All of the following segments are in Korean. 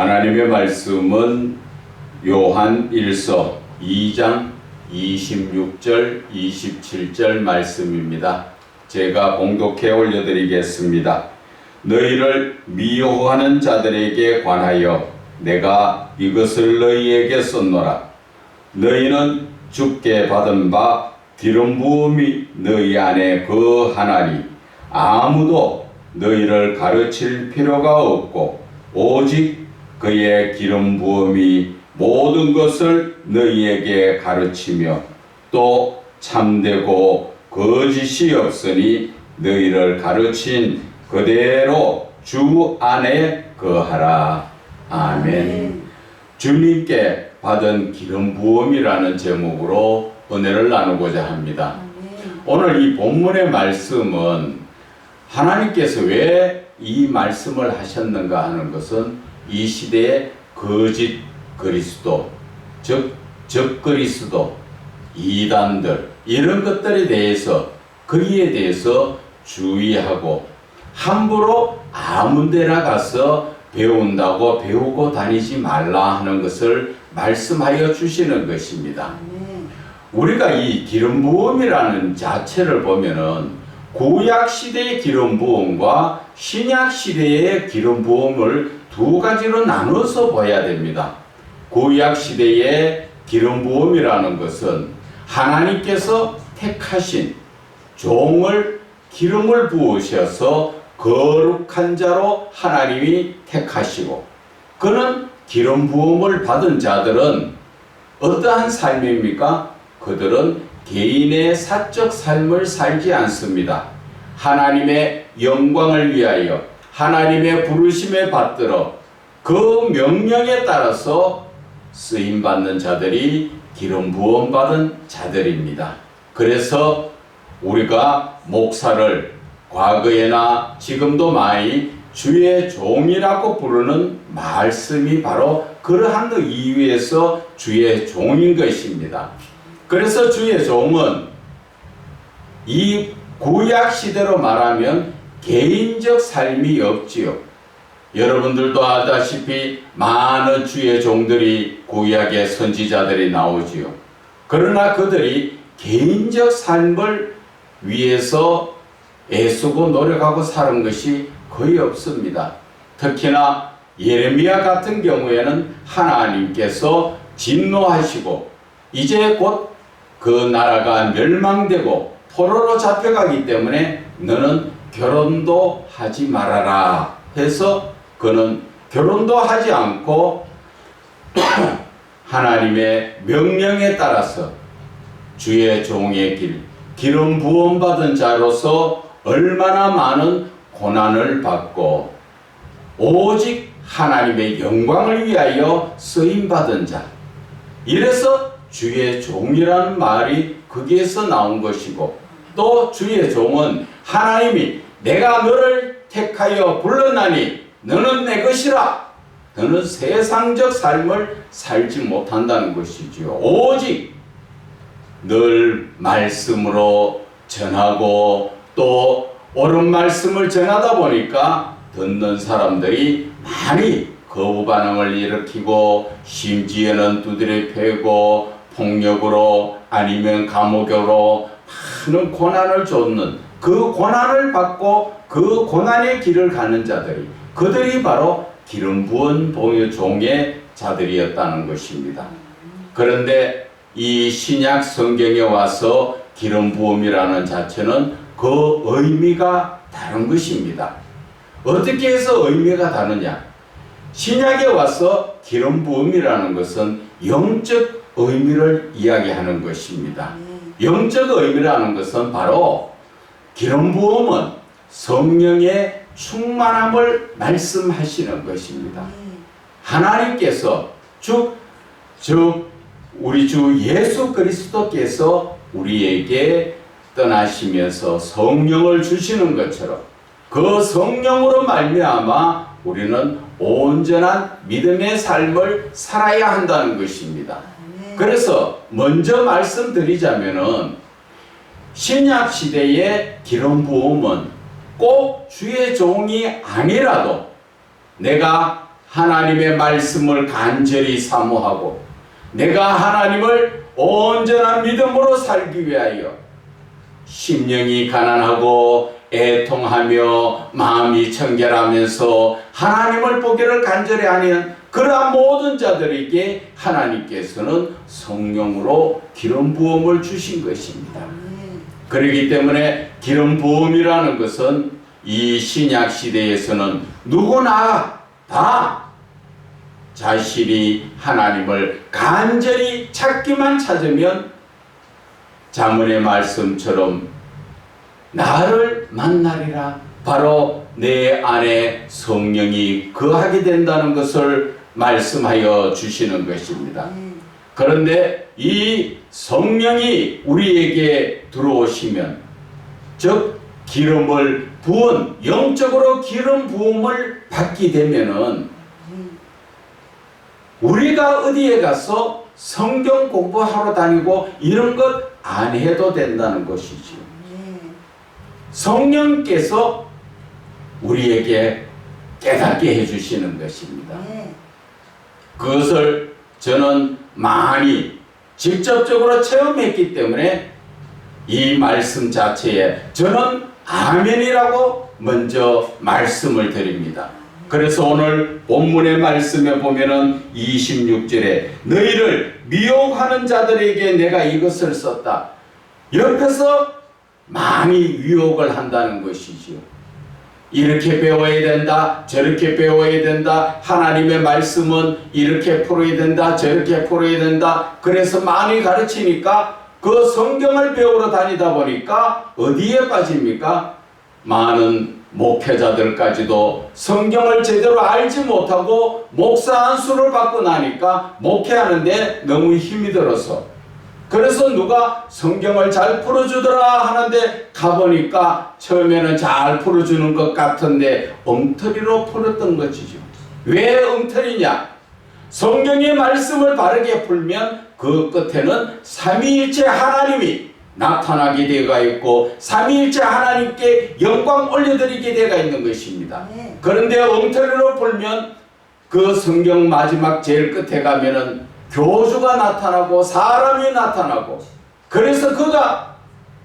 하나님의 말씀은 요한 1서 2장 26절 27절 말씀입니다. 제가 봉독해 올려드리겠습니다. 너희를 미워하는 자들에게 관하여 내가 이것을 너희에게 썼노라. 너희는 주께 받은 바 기름 부음이 너희 안에 거하나니 아무도 너희를 가르칠 필요가 없고 오직 그의 기름 부음이 모든 것을 너희에게 가르치며 또 참되고 거짓이 없으니 너희를 가르친 그대로 주 안에 거하라. 아멘. 주님께 받은 기름 부음이라는 제목으로 은혜를 나누고자 합니다. 오늘 이 본문의 말씀은 하나님께서 왜 이 말씀을 하셨는가 하는 것은 이 시대의 거짓 그리스도, 즉 적그리스도, 이단들 이런 것들에 대해서 거기에 대해서 주의하고 함부로 아무 데나 가서 배운다고 배우고 다니지 말라 하는 것을 말씀하여 주시는 것입니다. 우리가 이 기름 부음이라는 자체를 보면은 구약 시대의 기름 부음과 신약 시대의 기름 부음을 두 가지로 나눠서 봐야 됩니다. 구약 시대의 기름 부음이라는 것은 하나님께서 택하신 종을 기름을 부으셔서 거룩한 자로 하나님이 택하시고, 그는 기름 부음을 받은 자들은 어떠한 삶입니까? 그들은 개인의 사적 삶을 살지 않습니다. 하나님의 영광을 위하여 하나님의 부르심에 받들어 그 명령에 따라서 쓰임받는 자들이 기름 부음 받은 자들입니다. 그래서 우리가 목사를 과거에나 지금도 많이 주의 종이라고 부르는 말씀이 바로 그러한 이유에서 주의 종인 것입니다. 그래서 주의 종은 이 구약 시대로 말하면 개인적 삶이 없지요. 여러분들도 알다시피 많은 주의 종들이 구약의 선지자들이 나오지요. 그러나 그들이 개인적 삶을 위해서 애쓰고 노력하고 사는 것이 거의 없습니다. 특히나 예레미야 같은 경우에는 하나님께서 진노하시고 이제 곧 그 나라가 멸망되고 포로로 잡혀가기 때문에 너는 결혼도 하지 말아라 해서 그는 결혼도 하지 않고 하나님의 명령에 따라서 주의 종의 기름 부음 받은 자로서 얼마나 많은 고난을 받고 오직 하나님의 영광을 위하여 쓰임 받은 자, 이래서 주의 종이라는 말이 거기에서 나온 것이고, 또 주의 종은 하나님이 내가 너를 택하여 불렀나니 너는 내 것이라, 너는 세상적 삶을 살지 못한다는 것이지요. 오직 늘 말씀으로 전하고 또 옳은 말씀을 전하다 보니까 듣는 사람들이 많이 거부 반응을 일으키고 심지어는 두드려 패고 폭력으로 아니면 감옥으로 많은 고난을 줬는, 그 고난을 받고 그 고난의 길을 가는 자들이, 그들이 바로 기름 부은 종의 자들이었다는 것입니다. 그런데 이 신약 성경에 와서 기름 부음이라는 자체는 그 의미가 다른 것입니다. 어떻게 해서 의미가 다르냐? 신약에 와서 기름 부음이라는 것은 영적 의미를 이야기하는 것입니다. 영적 의미라는 것은 바로 기름 부음은 성령의 충만함을 말씀하시는 것입니다. 하나님께서 즉 우리 주 예수 그리스도께서 우리에게 떠나시면서 성령을 주시는 것처럼 그 성령으로 말미암아 우리는 온전한 믿음의 삶을 살아야 한다는 것입니다. 그래서 먼저 말씀드리자면은 신약 시대의 기름 부음은 꼭 주의 종이 아니라도 내가 하나님의 말씀을 간절히 사모하고 내가 하나님을 온전한 믿음으로 살기 위하여 심령이 가난하고 애통하며 마음이 청결하면서 하나님을 보기를 간절히 하는 그러한 모든 자들에게 하나님께서는 성령으로 기름 부음을 주신 것입니다. 그렇기 때문에 기름 부음이라는 것은 이 신약 시대에서는 누구나 다 자신이 하나님을 간절히 찾기만 찾으면 잠언의 말씀처럼 나를 만나리라, 바로 내 안에 성령이 거하게 된다는 것을 말씀하여 주시는 것입니다. 그런데 이 성령이 우리에게 들어오시면, 즉 기름을 부은, 영적으로 기름 부음을 받게 되면은 우리가 어디에 가서 성경 공부하러 다니고 이런 것 안 해도 된다는 것이지요. 성령께서 우리에게 깨닫게 해주시는 것입니다. 그것을 저는 많이 직접적으로 체험했기 때문에 이 말씀 자체에 저는 아멘이라고 먼저 말씀을 드립니다. 그래서 오늘 본문의 말씀에 보면은 26절에 너희를 미혹하는 자들에게 내가 이것을 썼다. 옆에서 많이 유혹을 한다는 것이지요. 이렇게 배워야 된다, 저렇게 배워야 된다, 하나님의 말씀은 이렇게 풀어야 된다, 저렇게 풀어야 된다. 그래서 많이 가르치니까 그 성경을 배우러 다니다 보니까 어디에 빠집니까? 많은 목회자들까지도 성경을 제대로 알지 못하고 목사 안수를 받고 나니까 목회하는데 너무 힘이 들어서, 그래서 누가 성경을 잘 풀어주더라 하는데 가보니까 처음에는 잘 풀어주는 것 같은데 엉터리로 풀었던 것이죠. 왜 엉터리냐? 성경의 말씀을 바르게 풀면 그 끝에는 삼위일체 하나님이 나타나게 되어 있고 삼위일체 하나님께 영광 올려드리게 되어 있는 것입니다. 그런데 엉터리로 풀면 그 성경 마지막 제일 끝에 가면은 교주가 나타나고 사람이 나타나고, 그래서 그가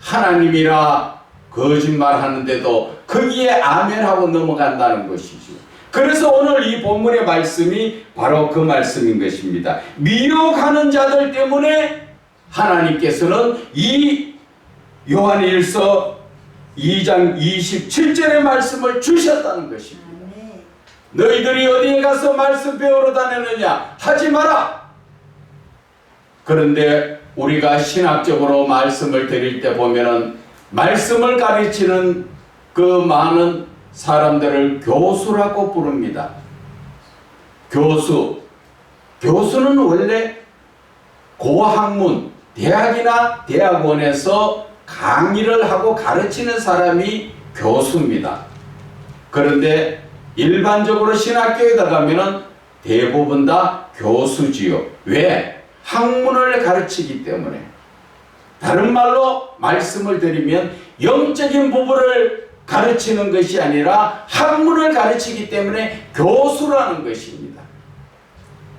하나님이라 거짓말하는데도 거기에 아멘하고 넘어간다는 것이죠. 그래서 오늘 이 본문의 말씀이 바로 그 말씀인 것입니다. 미혹하는 자들 때문에 하나님께서는 이 요한일서 2장 27절의 말씀을 주셨다는 것입니다. 너희들이 어디에 가서 말씀 배우러 다니느냐 하지 마라. 그런데 우리가 신학적으로 말씀을 드릴 때 보면은 말씀을 가르치는 그 많은 사람들을 교수라고 부릅니다. 교수는 원래 고학문, 대학이나 대학원에서 강의를 하고 가르치는 사람이 교수입니다. 그런데 일반적으로 신학교에 가면은 대부분 다 교수지요. 왜? 학문을 가르치기 때문에. 다른 말로 말씀을 드리면 영적인 부분을 가르치는 것이 아니라 학문을 가르치기 때문에 교수라는 것입니다.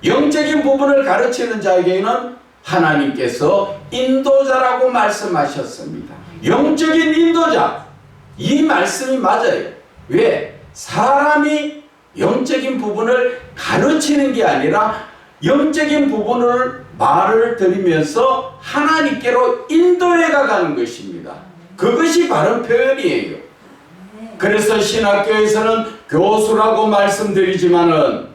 영적인 부분을 가르치는 자에게는 하나님께서 인도자라고 말씀하셨습니다. 영적인 인도자, 이 말씀이 맞아요. 왜? 사람이 영적인 부분을 가르치는 게 아니라 영적인 부분을 말을 드리면서 하나님께로 인도해 가는 것입니다. 그것이 바른 표현이에요. 그래서 신학교에서는 교수라고 말씀드리지만은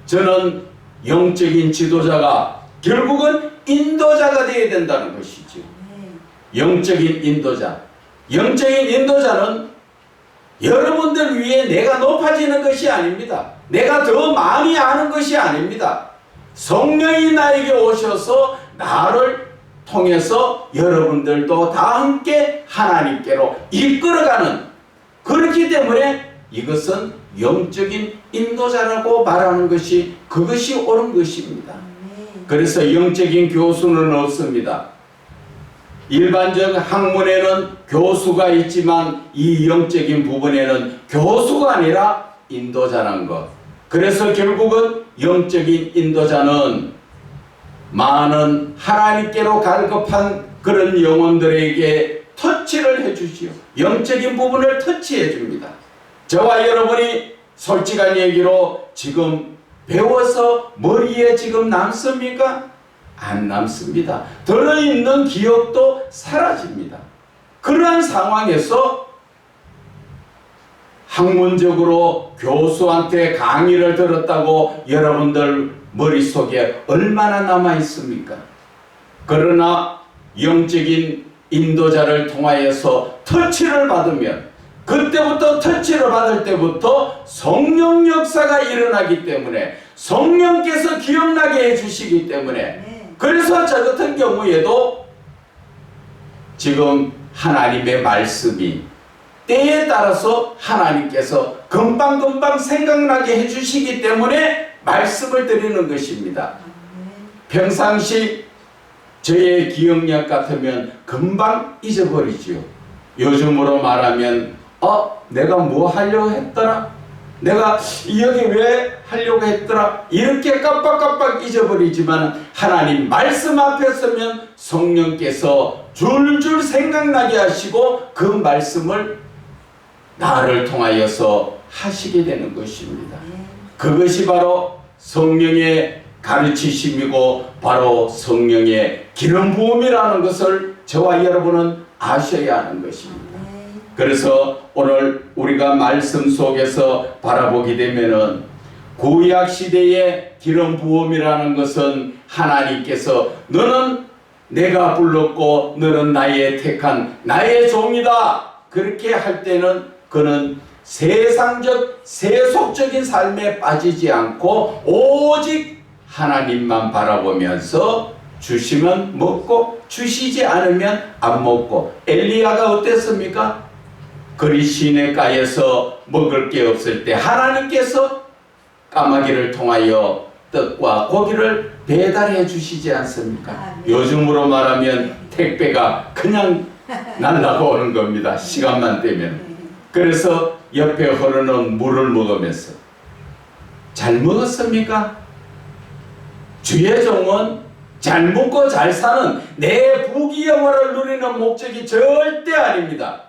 저는 영적인 지도자가 결국은 인도자가 되어야 된다는 것이죠. 영적인 인도자. 영적인 인도자는 여러분들 위해 내가 높아지는 것이 아닙니다. 내가 더 많이 아는 것이 아닙니다. 성령이 나에게 오셔서 나를 통해서 여러분들도 다 함께 하나님께로 이끌어가는, 그렇기 때문에 이것은 영적인 인도자라고 말하는 것이 그것이 옳은 것입니다. 그래서 영적인 교수는 없습니다. 일반적 학문에는 교수가 있지만 이 영적인 부분에는 교수가 아니라 인도자라는 것. 그래서 결국은 영적인 인도자는 많은 하나님께로 갈급한 그런 영혼들에게 터치를 해주지요. 영적인 부분을 터치해 줍니다. 저와 여러분이 솔직한 얘기로 지금 배워서 머리에 지금 남습니까? 안 남습니다. 들어있는 기억도 사라집니다. 그러한 상황에서 학문적으로 교수한테 강의를 들었다고 여러분들 머릿속에 얼마나 남아있습니까? 그러나 영적인 인도자를 통하여서 터치를 받으면, 그때부터 터치를 받을 때부터 성령 역사가 일어나기 때문에, 성령께서 기억나게 해주시기 때문에, 그래서 저 같은 경우에도 지금 하나님의 말씀이 때에 따라서 하나님께서 금방금방 생각나게 해주시기 때문에 말씀을 드리는 것입니다. 평상시 저의 기억력 같으면 금방 잊어버리지요. 요즘으로 말하면 내가 뭐 하려고 했더라? 내가 여기 왜 하려고 했더라? 이렇게 깜빡깜빡 잊어버리지만 하나님 말씀 앞에 서면 성령께서 줄줄 생각나게 하시고 그 말씀을 나를 통하여서 하시게 되는 것입니다. 그것이 바로 성령의 가르치심이고 바로 성령의 기름 부음이라는 것을 저와 여러분은 아셔야 하는 것입니다. 그래서 오늘 우리가 말씀 속에서 바라보게 되면은 구약 시대의 기름 부음이라는 것은 하나님께서 너는 내가 불렀고 너는 나의 택한 나의 종이다. 그렇게 할 때는 그는 세상적 세속적인 삶에 빠지지 않고 오직 하나님만 바라보면서 주시면 먹고 주시지 않으면 안 먹고, 엘리야가 어땠습니까? 그리 시내가에서 먹을 게 없을 때 하나님께서 까마귀를 통하여 떡과 고기를 배달해 주시지 않습니까? 요즘으로 말하면 택배가 그냥 날라오는 겁니다. 시간만 되면. 그래서 옆에 흐르는 물을 먹으면서 잘 먹었습니까? 주의 종은 잘 먹고 잘 사는 내 부귀영화를 누리는 목적이 절대 아닙니다.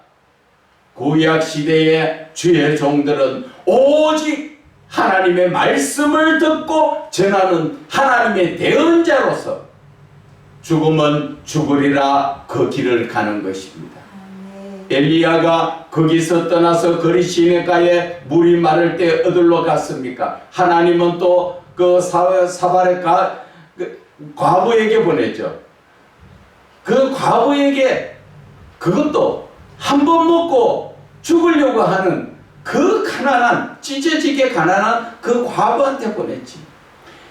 구약 시대의 주의 종들은 오직 하나님의 말씀을 듣고 전하는 하나님의 대언자로서 죽으면 죽으리라 그 길을 가는 것입니다. 엘리야가 거기서 떠나서 거리 시내가에 물이 마를 때 어디로 갔습니까? 하나님은 또 그 사발의 과부에게 보냈죠. 그 과부에게 그것도 한 번 먹고 죽으려고 하는 그 가난한, 찢어지게 가난한 그 과부한테 보냈지.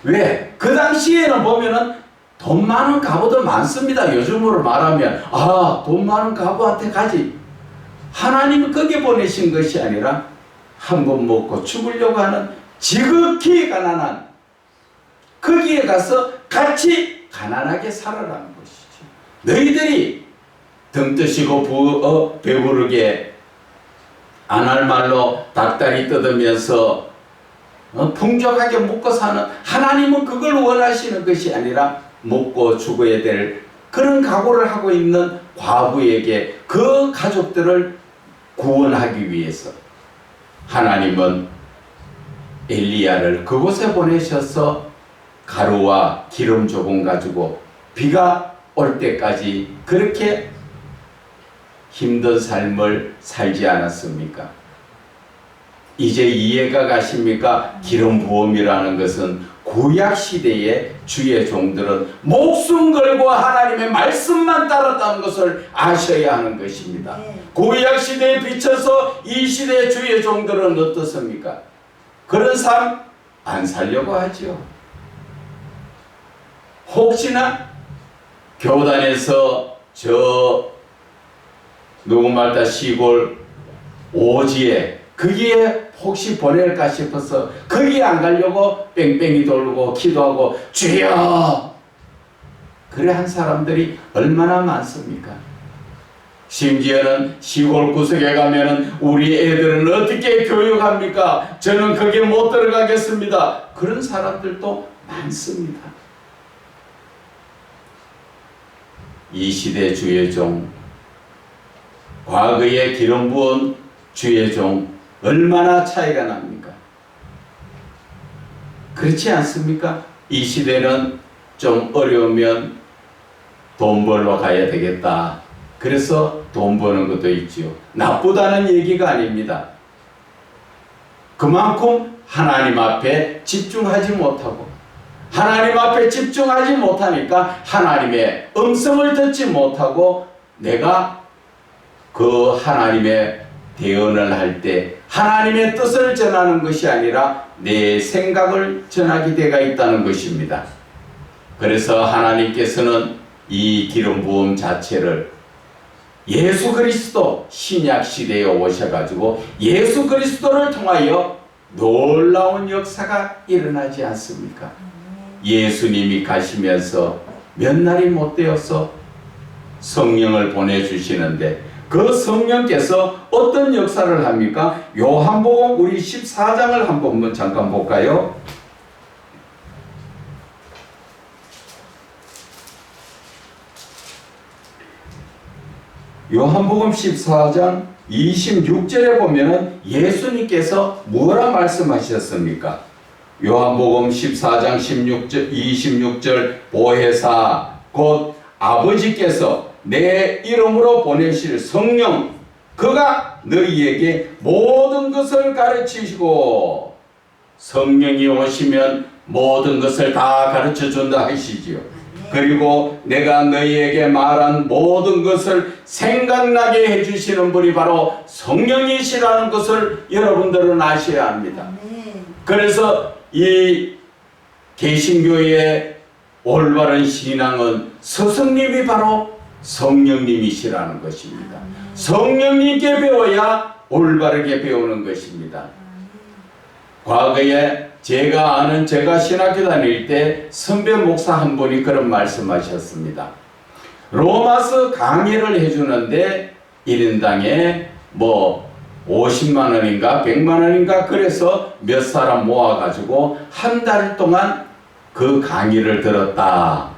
왜? 그 당시에는 보면은 돈 많은 과부도 많습니다. 요즘으로 말하면 돈 많은 과부한테 가지. 하나님은 거기에 보내신 것이 아니라 한 번 먹고 죽으려고 하는 지극히 가난한, 거기에 가서 같이 가난하게 살아라는 것이죠. 너희들이 등 뜨시고 배부르게 안 할 말로 닭다리 뜯으면서 풍족하게 먹고 사는, 하나님은 그걸 원하시는 것이 아니라 먹고 죽어야 될 그런 각오를 하고 있는 과부에게 그 가족들을 구원하기 위해서 하나님은 엘리야를 그곳에 보내셔서 가루와 기름 조금 가지고 비가 올 때까지 그렇게 힘든 삶을 살지 않았습니까? 이제 이해가 가십니까? 기름 부음이라는 것은 구약 시대의 주의 종들은 목숨 걸고 하나님의 말씀만 따랐다는 것을 아셔야 하는 것입니다. 구약 시대에 비춰서 이 시대의 주의 종들은 어떻습니까? 그런 삶 안 살려고 하죠. 혹시나 교단에서 저 누구 말다 시골 오지에 거기에 혹시 보낼까 싶어서 거기에 안 가려고 뺑뺑이 돌고 기도하고 주여, 그래 한 사람들이 얼마나 많습니까? 심지어는 시골 구석에 가면은 우리 애들은 어떻게 교육합니까? 저는 거기에 못 들어가겠습니다. 그런 사람들도 많습니다. 이 시대 주의 종, 과거에 기름 부은 주의 종, 얼마나 차이가 납니까? 그렇지 않습니까? 이 시대는 좀 어려우면 돈 벌러 가야 되겠다. 그래서 돈 버는 것도 있지요. 나쁘다는 얘기가 아닙니다. 그만큼 하나님 앞에 집중하지 못하고, 하나님 앞에 집중하지 못하니까 하나님의 음성을 듣지 못하고, 내가 그 하나님의 대언을 할 때 하나님의 뜻을 전하는 것이 아니라 내 생각을 전하게 되어 있다는 것입니다. 그래서 하나님께서는 이 기름 부음 자체를 예수 그리스도 신약 시대에 오셔가지고 예수 그리스도를 통하여 놀라운 역사가 일어나지 않습니까? 예수님이 가시면서 몇 날이 못 되어서 성령을 보내주시는데 그 성령께서 어떤 역사를 합니까? 요한복음 우리 14장을 한번 잠깐 볼까요? 요한복음 14장 26절에 보면은 예수님께서 뭐라 말씀하셨습니까? 요한복음 14장 26절 보혜사 곧 아버지께서 내 이름으로 보내실 성령 그가 너희에게 모든 것을 가르치시고, 성령이 오시면 모든 것을 다 가르쳐 준다 하시지요. 그리고 내가 너희에게 말한 모든 것을 생각나게 해주시는 분이 바로 성령이시라는 것을 여러분들은 아셔야 합니다. 그래서 이 개신교의 올바른 신앙은 스승님이 바로 성령님이시라는 것입니다. 성령님께 배워야 올바르게 배우는 것입니다. 과거에 제가 신학교 다닐 때 선배 목사 한 분이 그런 말씀하셨습니다. 로마서 강의를 해주는데 1인당에 뭐 50만 원인가 100만 원인가 그래서 몇 사람 모아가지고 한 달 동안 그 강의를 들었다.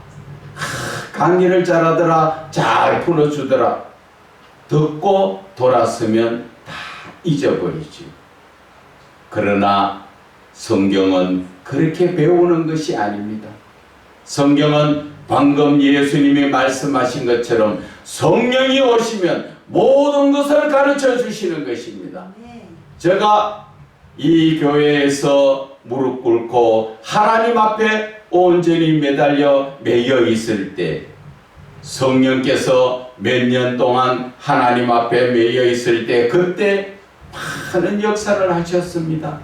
강의를 잘하더라. 잘 풀어주더라. 듣고 돌았으면 다 잊어버리지. 그러나 성경은 그렇게 배우는 것이 아닙니다. 성경은 방금 예수님이 말씀하신 것처럼 성령이 오시면 모든 것을 가르쳐 주시는 것입니다. 제가 이 교회에서 무릎 꿇고 하나님 앞에 온전히 매여 있을 때 성령께서 몇 년 동안 하나님 앞에 매여 있을 때 그때 많은 역사를 하셨습니다.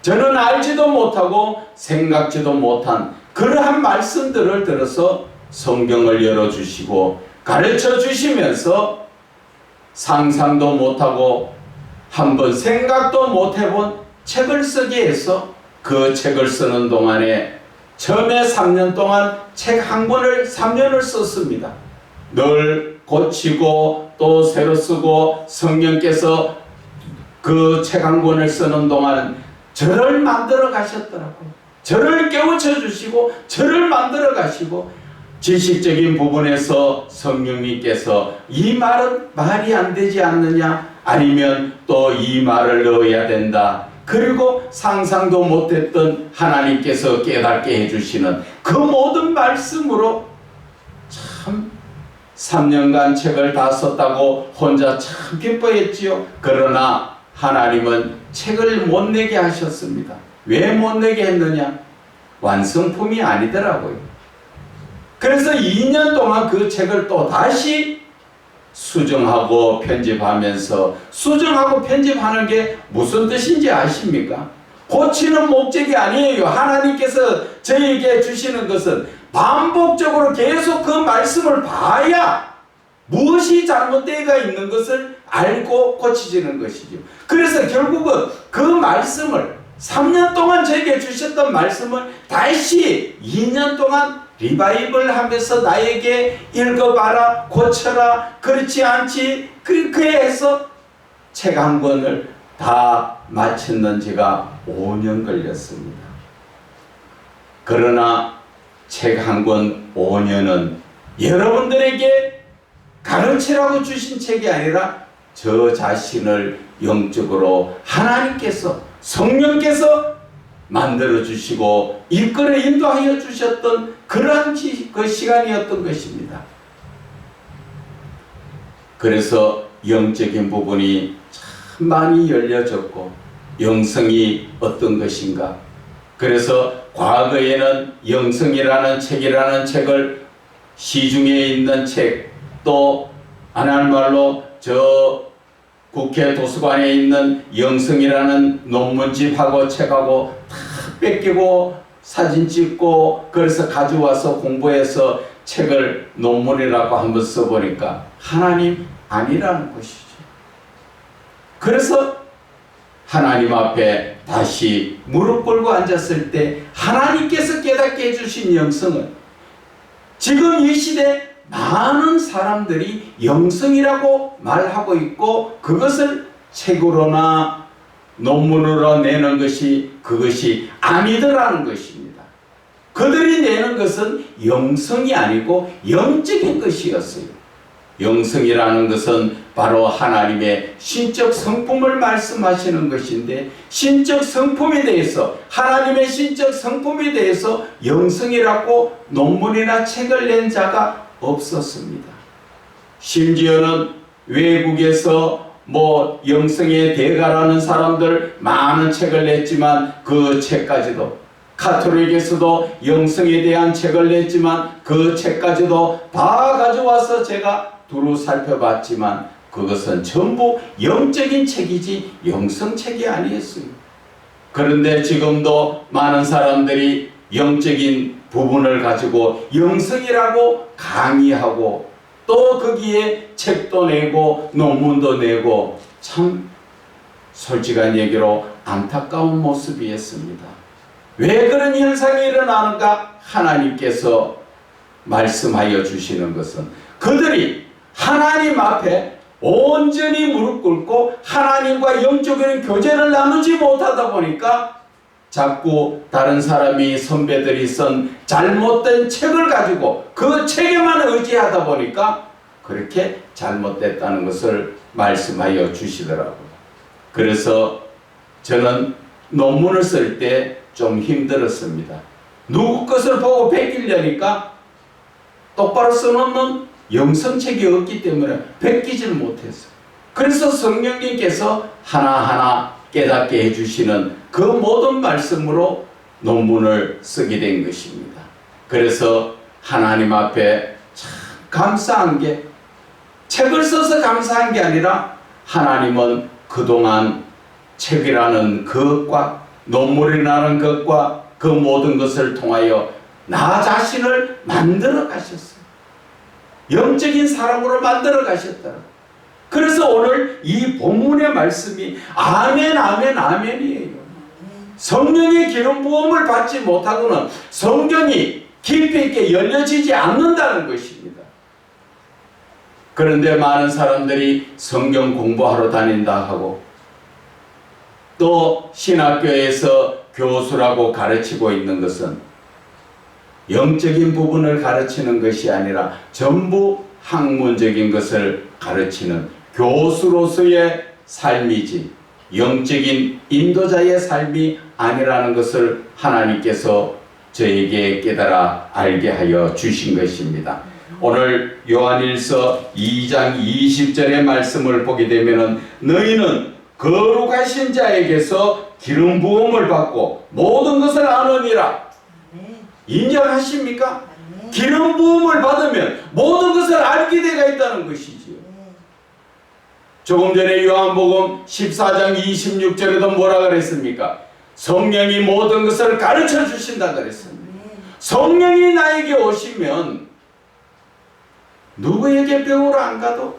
저는 알지도 못하고 생각지도 못한 그러한 말씀들을 들어서 성경을 열어주시고 가르쳐 주시면서 상상도 못하고 한번 생각도 못해본 책을 쓰게 해서 그 책을 쓰는 동안에 처음에 3년 동안 책 한 권을 3년을 썼습니다. 늘 고치고 또 새로 쓰고 성령께서 그 책 한 권을 쓰는 동안 저를 만들어 가셨더라고요. 저를 깨우쳐 주시고 저를 만들어 가시고 지식적인 부분에서 성령님께서 이 말은 말이 안 되지 않느냐 아니면 또 이 말을 넣어야 된다. 그리고 상상도 못했던 하나님께서 깨닫게 해주시는 그 모든 말씀으로 참 3년간 책을 다 썼다고 혼자 참 기뻐했지요. 그러나 하나님은 책을 못 내게 하셨습니다. 왜 못 내게 했느냐? 완성품이 아니더라고요. 그래서 2년 동안 그 책을 또 다시 수정하고 편집하면서, 수정하고 편집하는 게 무슨 뜻인지 아십니까? 고치는 목적이 아니에요. 하나님께서 저에게 주시는 것은 반복적으로 계속 그 말씀을 봐야 무엇이 잘못되어 있는 것을 알고 고치지는 것이죠. 그래서 결국은 그 말씀을 3년 동안 저에게 주셨던 말씀을 다시 2년 동안 리바이벌 하면서 나에게 읽어봐라, 고쳐라, 그렇지 않지, 그렇게 해서 책 한 권을 다 마쳤는 지가 5년 걸렸습니다. 그러나 책 한 권 5년은 여러분들에게 가르치라고 주신 책이 아니라 저 자신을 영적으로 하나님께서, 성령께서 만들어 주시고 이끌어 인도하여 주셨던 그러한 그 시간이었던 것입니다. 그래서 영적인 부분이 참 많이 열려졌고, 영성이 어떤 것인가. 그래서 과거에는 영성이라는 책을 시중에 있는 책, 또 하나님 말로 저 국회 도서관에 있는 영성이라는 논문집하고 책하고 다 뺏기고 사진 찍고, 그래서 가져와서 공부해서 책을 논문이라고 한번 써보니까 하나님 아니라는 것이죠. 그래서 하나님 앞에 다시 무릎 꿇고 앉았을 때 하나님께서 깨닫게 해주신 영성은, 지금 이 시대 많은 사람들이 영성이라고 말하고 있고 그것을 책으로나 논문으로 내는 것이 그것이 아니더라는 것입니다. 그들이 내는 것은 영성이 아니고 영적인 것이었어요. 영성이라는 것은 바로 하나님의 신적 성품을 말씀하시는 것인데, 신적 성품에 대해서, 하나님의 신적 성품에 대해서 영성이라고 논문이나 책을 낸 자가 없었습니다. 심지어는 외국에서 영성의 대가라는 사람들 많은 책을 냈지만 그 책까지도, 가톨릭에서도 영성에 대한 책을 냈지만 그 책까지도 다 가져와서 제가 두루 살펴봤지만 그것은 전부 영적인 책이지 영성책이 아니었어요. 그런데 지금도 많은 사람들이 영적인 부분을 가지고 영성이라고 강의하고 또 거기에 책도 내고 논문도 내고, 참 솔직한 얘기로 안타까운 모습이었습니다. 왜 그런 현상이 일어나는가? 하나님께서 말씀하여 주시는 것은 그들이 하나님 앞에 온전히 무릎 꿇고 하나님과 영적인 교제를 나누지 못하다 보니까 자꾸 다른 사람이, 선배들이 쓴 잘못된 책을 가지고 그 책에만 의지하다 보니까 그렇게 잘못됐다는 것을 말씀하여 주시더라고요. 그래서 저는 논문을 쓸 때 좀 힘들었습니다. 누구 것을 보고 베끼려니까 똑바로 써놓는 영성책이 없기 때문에 베끼지를 못했어요. 그래서 성령님께서 하나하나 깨닫게 해주시는 그 모든 말씀으로 논문을 쓰게 된 것입니다. 그래서 하나님 앞에 참 감사한 게, 책을 써서 감사한 게 아니라 하나님은 그동안 책이라는 것과 논문이라는 것과 그 모든 것을 통하여 나 자신을 만들어 가셨어요. 영적인 사람으로 만들어 가셨더라고요. 그래서 오늘 이 본문의 말씀이 아멘 아멘 아멘이에요. 성령의 기름 부음을 받지 못하고는 성경이 깊이 있게 열려지지 않는다는 것입니다. 그런데 많은 사람들이 성경 공부하러 다닌다 하고 또 신학교에서 교수라고 가르치고 있는 것은 영적인 부분을 가르치는 것이 아니라 전부 학문적인 것을 가르치는 교수로서의 삶이지 영적인 인도자의 삶이 아니라는 것을 하나님께서 저에게 깨달아 알게 하여 주신 것입니다. 오늘 요한일서 2장 20절의 말씀을 보게 되면 너희는 거룩하신 자에게서 기름 부음을 받고 모든 것을 아느니라. 인정하십니까? 기름 부음을 받으면 모든 것을 알게 되어 있다는 것이지요. 조금 전에 요한복음 14장 26절에도 뭐라 그랬습니까? 성령이 모든 것을 가르쳐 주신다 그랬습니다. 성령이 나에게 오시면 누구에게 배우러 안 가도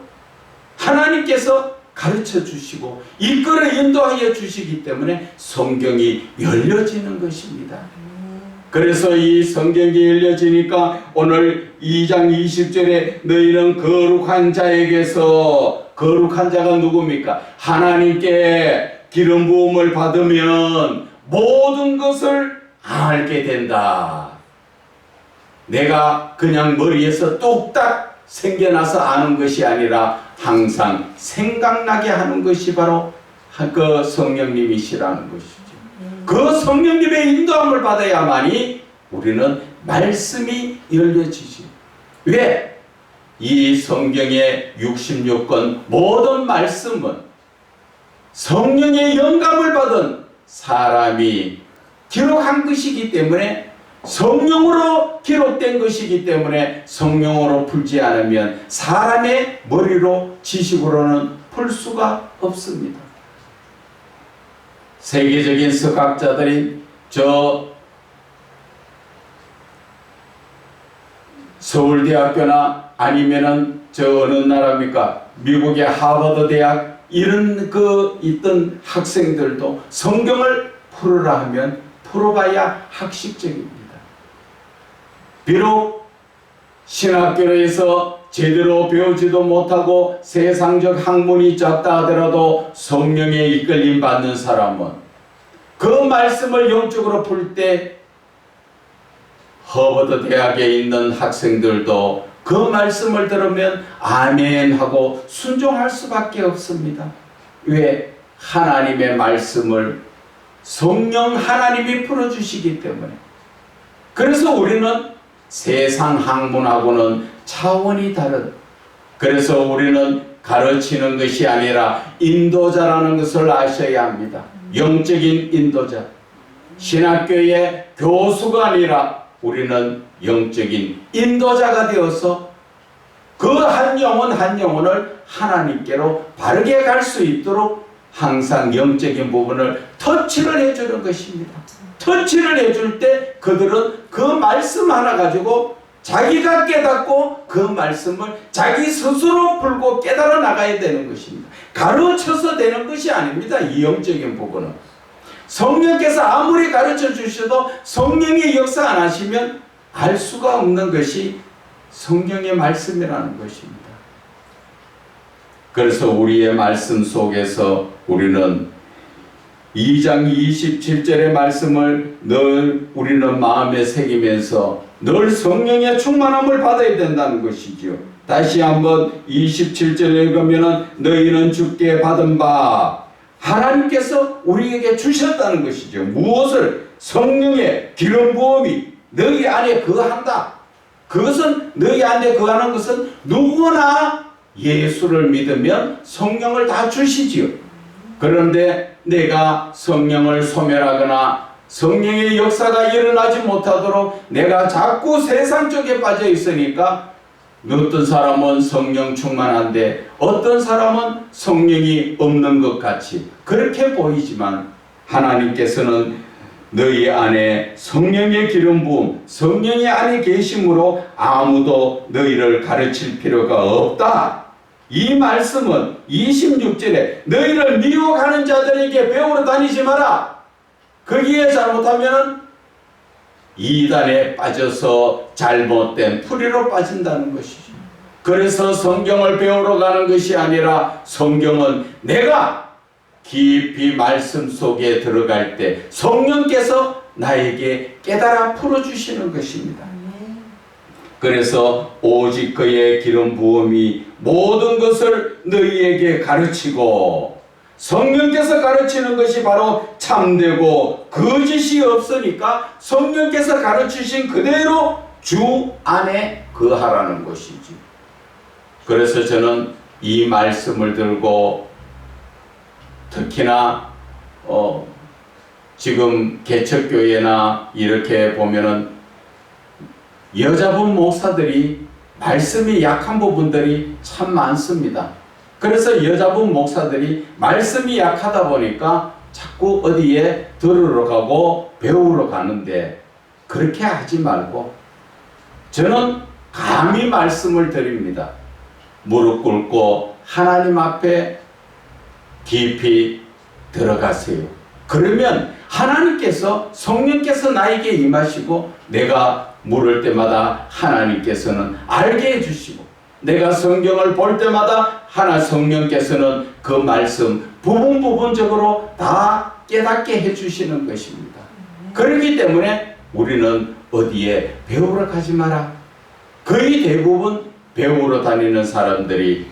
하나님께서 가르쳐 주시고 이끌어 인도하여 주시기 때문에 성경이 열려지는 것입니다. 그래서 이 성경이 열려지니까 오늘 2장 20절에 너희는 거룩한 자에게서, 거룩한 자가 누굽니까? 하나님께 기름 부음을 받으면 모든 것을 알게 된다. 내가 그냥 머리에서 뚝딱 생겨나서 아는 것이 아니라 항상 생각나게 하는 것이 바로 그 성령님이시라는 것이죠. 그 성령님의 인도함을 받아야만이 우리는 말씀이 열려지지. 왜? 이 성경의 66권 모든 말씀은 성령의 영감을 받은 사람이 기록한 것이기 때문에, 성령으로 기록된 것이기 때문에 성령으로 풀지 않으면 사람의 머리로 지식으로는 풀 수가 없습니다. 세계적인 석학자들이 서울대학교나 아니면은 어느 나라입니까? 미국의 하버드 대학 이런 있던 학생들도 성경을 풀으라 하면 풀어봐야 학식적입니다. 비록 신학교에서 제대로 배우지도 못하고 세상적 학문이 적다 하더라도 성령에 이끌림 받는 사람은 그 말씀을 영적으로 풀 때 허버드 대학에 있는 학생들도 그 말씀을 들으면 아멘 하고 순종할 수밖에 없습니다. 왜? 하나님의 말씀을 성령 하나님이 풀어주시기 때문에. 그래서 우리는 세상 학문하고는 차원이 다른, 그래서 우리는 가르치는 것이 아니라 인도자라는 것을 아셔야 합니다. 영적인 인도자. 신학교의 교수가 아니라 우리는 영적인 인도자가 되어서 그 한 영혼 한 영혼을 하나님께로 바르게 갈 수 있도록 항상 영적인 부분을 터치를 해주는 것입니다. 터치를 해줄 때 그들은 그 말씀 하나 가지고 자기가 깨닫고 그 말씀을 자기 스스로 풀고 깨달아 나가야 되는 것입니다. 가르쳐서 되는 것이 아닙니다. 이 영적인 부분은. 성령께서 아무리 가르쳐 주셔도 성령의 역사 안 하시면 알 수가 없는 것이 성령의 말씀이라는 것입니다. 그래서 우리의 말씀 속에서 우리는 2장 27절의 말씀을 늘 우리는 마음에 새기면서 늘 성령의 충만함을 받아야 된다는 것이죠. 다시 한번 27절 읽으면 너희는 주께 받은 바, 하나님께서 우리에게 주셨다는 것이죠. 무엇을? 성령의 기름 부음이 너희 안에 거한다. 그것은 너희 안에 거하는 것은 누구나 예수를 믿으면 성령을 다 주시지요. 그런데 내가 성령을 소멸하거나 성령의 역사가 일어나지 못하도록 내가 자꾸 세상 쪽에 빠져 있으니까 어떤 사람은 성령 충만한데 어떤 사람은 성령이 없는 것 같이 그렇게 보이지만, 하나님께서는 너희 안에 성령의 기름 부음, 성령이 안에 계심으로 아무도 너희를 가르칠 필요가 없다. 이 말씀은 26절에 너희를 미혹하는 자들에게 배우러 다니지 마라. 거기에 잘못하면 이단에 빠져서 잘못된 풀이로 빠진다는 것이죠. 그래서 성경을 배우러 가는 것이 아니라 성경은 내가 깊이 말씀 속에 들어갈 때 성령께서 나에게 깨달아 풀어주시는 것입니다. 그래서 오직 그의 기름 부음이 모든 것을 너희에게 가르치고, 성령께서 가르치는 것이 바로 참되고 거짓이 없으니까 성령께서 가르치신 그대로 주 안에 거하라는 것이지. 그래서 저는 이 말씀을 들고 특히나 지금 개척교회나 이렇게 보면은 여자분 목사들이 말씀이 약한 부분들이 참 많습니다. 그래서 여자분 목사들이 말씀이 약하다 보니까 자꾸 어디에 들으러 가고 배우러 가는데, 그렇게 하지 말고 저는 감히 말씀을 드립니다. 무릎 꿇고 하나님 앞에 깊이 들어가세요. 그러면 하나님께서 성령께서 나에게 임하시고 내가 물을 때마다 하나님께서는 알게 해주시고 내가 성경을 볼 때마다 성령께서는 그 말씀 부분적으로 다 깨닫게 해주시는 것입니다. 그렇기 때문에 우리는 어디에 배우러 가지 마라. 거의 대부분 배우러 다니는 사람들이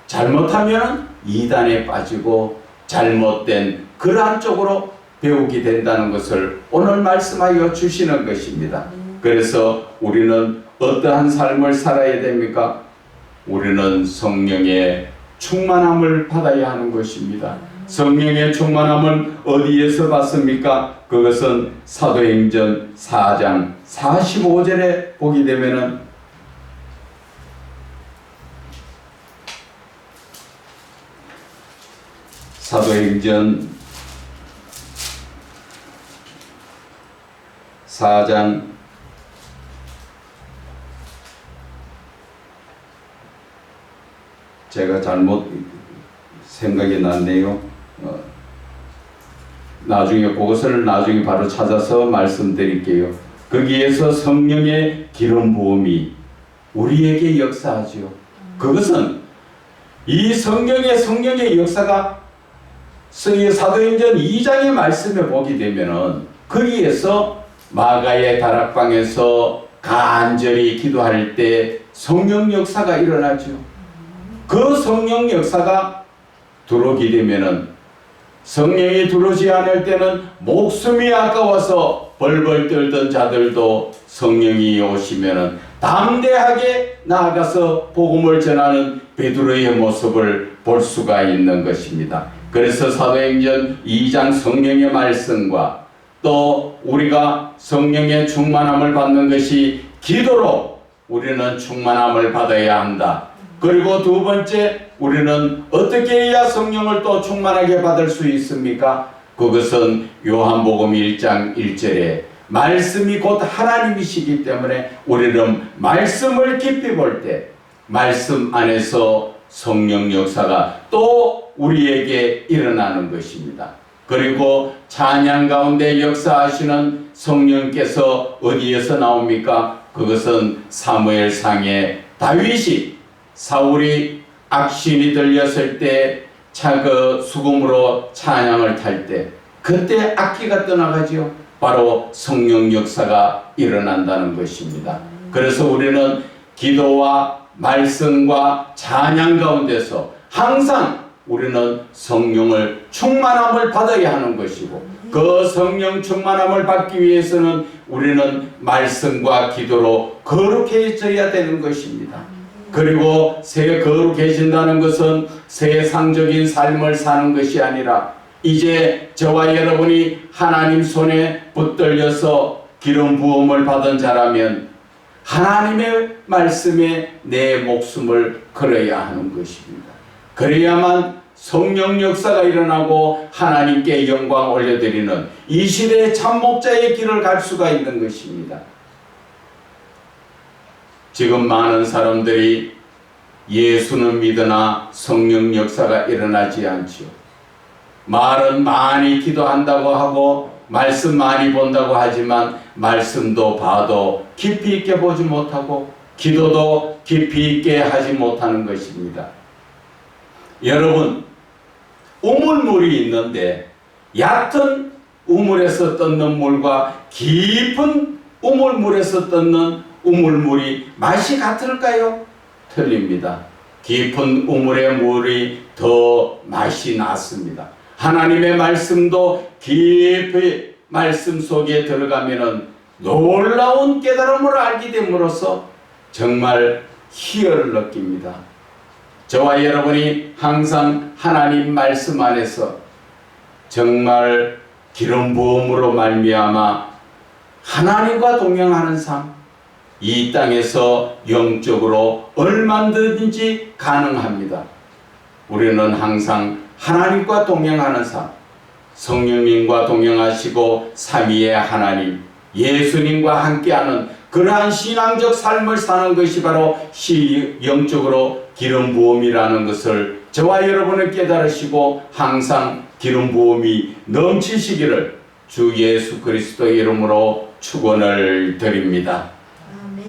잘못하면 이단에 빠지고 잘못된 그러한 쪽으로 배우게 된다는 것을 오늘 말씀하여 주시는 것입니다. 그래서 우리는 어떠한 삶을 살아야 됩니까? 우리는 성령의 충만함을 받아야 하는 것입니다. 성령의 충만함은 어디에서 받습니까? 그것은 사도행전 4장 45절에 보게 되면은 사도행전 4장 제가 잘못 생각이 났네요. 나중에 그것을 나중에 바로 찾아서 말씀드릴게요. 거기에서 성령의 기름 부음이 우리에게 역사하지요. 그것은 이 성령의 역사가 사도행전 2장의 말씀에 보게 되면은 거기에서 마가의 다락방에서 간절히 기도할 때 성령 역사가 일어나죠. 그 성령 역사가 들어오게 되면은 성령이 들어오지 않을 때는 목숨이 아까워서 벌벌 떨던 자들도 성령이 오시면은 담대하게 나아가서 복음을 전하는 베드로의 모습을 볼 수가 있는 것입니다. 그래서 사도행전 2장 성령의 말씀과 또 우리가 성령의 충만함을 받는 것이 기도로 우리는 충만함을 받아야 한다. 그리고 두 번째, 우리는 어떻게 해야 성령을 또 충만하게 받을 수 있습니까? 그것은 요한복음 1장 1절에 말씀이 곧 하나님이시기 때문에 우리는 말씀을 깊이 볼 때 말씀 안에서 성령 역사가 또 우리에게 일어나는 것입니다. 그리고 찬양 가운데 역사하시는 성령께서 어디에서 나옵니까? 그것은 사무엘상에 다윗이 사울이 악신이 들렸을 때 그 수금으로 찬양을 탈 때 그때 악기가 떠나가지요. 바로 성령 역사가 일어난다는 것입니다. 그래서 우리는 기도와 말씀과 찬양 가운데서 항상 우리는 성령을 충만함을 받아야 하는 것이고 그 성령 충만함을 받기 위해서는 우리는 말씀과 기도로 거룩해져야 되는 것입니다. 그리고 거룩해진다는 것은 세상적인 삶을 사는 것이 아니라 이제 저와 여러분이 하나님 손에 붙들려서 기름 부음을 받은 자라면 하나님의 말씀에 내 목숨을 걸어야 하는 것입니다. 그래야만 성령 역사가 일어나고 하나님께 영광 올려드리는 이 시대의 참목자의 길을 갈 수가 있는 것입니다. 지금 많은 사람들이 예수는 믿으나 성령 역사가 일어나지 않지요. 말은 많이 기도한다고 하고 말씀 많이 본다고 하지만 말씀도 봐도 깊이 있게 보지 못하고 기도도 깊이 있게 하지 못하는 것입니다. 여러분, 우물물이 있는데 얕은 우물에서 떴는 물과 깊은 우물물에서 떴는 우물물이 맛이 같을까요? 틀립니다. 깊은 우물의 물이 더 맛이 낫습니다. 하나님의 말씀도 깊이 말씀 속에 들어가면은 놀라운 깨달음을 알게 됨으로써 정말 희열을 느낍니다. 저와 여러분이 항상 하나님 말씀 안에서 정말 기름 부음으로 말미암아 하나님과 동행하는 삶, 이 땅에서 영적으로 얼마든지 가능합니다. 우리는 항상 하나님과 동행하는 삶, 성령님과 동행하시고 삼위의 하나님, 예수님과 함께하는 그러한 신앙적 삶을 사는 것이 바로 영적으로 기름 부음이라는 것을 저와 여러분을 깨달으시고 항상 기름 부음이 넘치시기를 주 예수 그리스도 이름으로 축원을 드립니다.